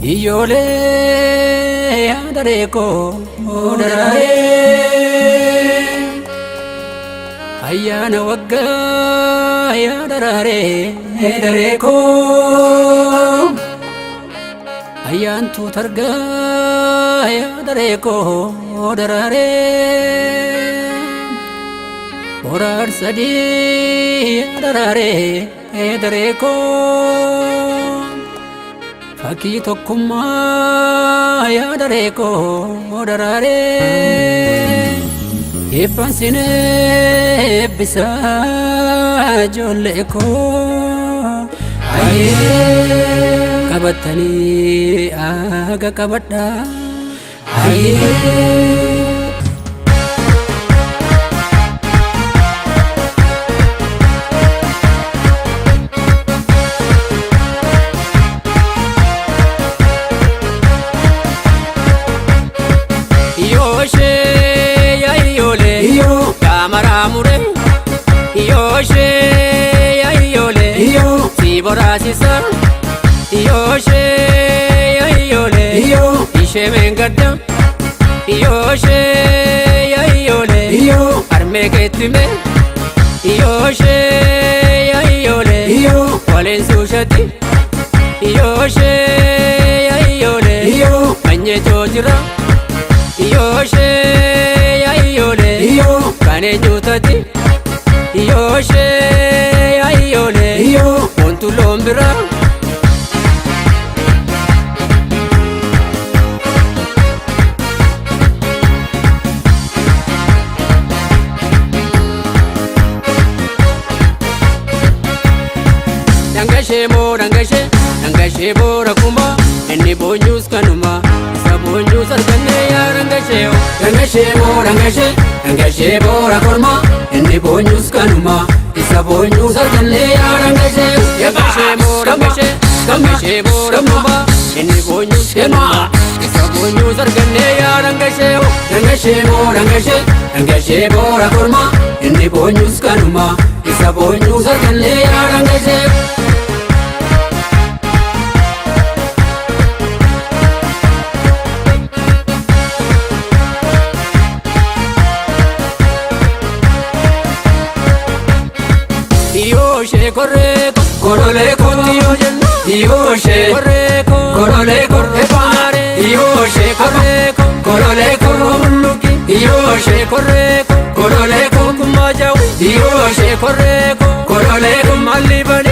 Ijoollee daree koo daraaree ayyaana waggaa yaa daraaree daree koo ayyaantu targaa yaa daree koo daraaree boraar sadii yaa daraaree daree koo fakkii tokkummaa yaa daree koo daraaree eebbaan sinee eebbisaa ijoollee koo ayee qabattanii aga qabadhaa ayee. Borasisa Yoshe Yole Ishe Mengadda Yoshe Yole Armeketime Yoshe Yole Walen Sushati Yoshe Yole Anye Jojira Yoshe Yole Kane Jutati Yoshe Yole Ontu lombira Dangashe bora kuma Inni bonyus kanuma Isa bonyus arganne ya Dangashe bora korma Inni bonyus kanuma Isa bonyus arganne ya Dangashe bora kuma Inni bonyus kanuma Isa bonyus arganne ya Dangashe bora korma Inni bonyus kanuma Isa bonyus arganne ya Yoshe korreko korole kotiyo jenna Yoshe korreko korole korre pare Yoshe korreko korole koruluki Yoshe korreko korole kumajawi Yoshe korreko korole kumalibani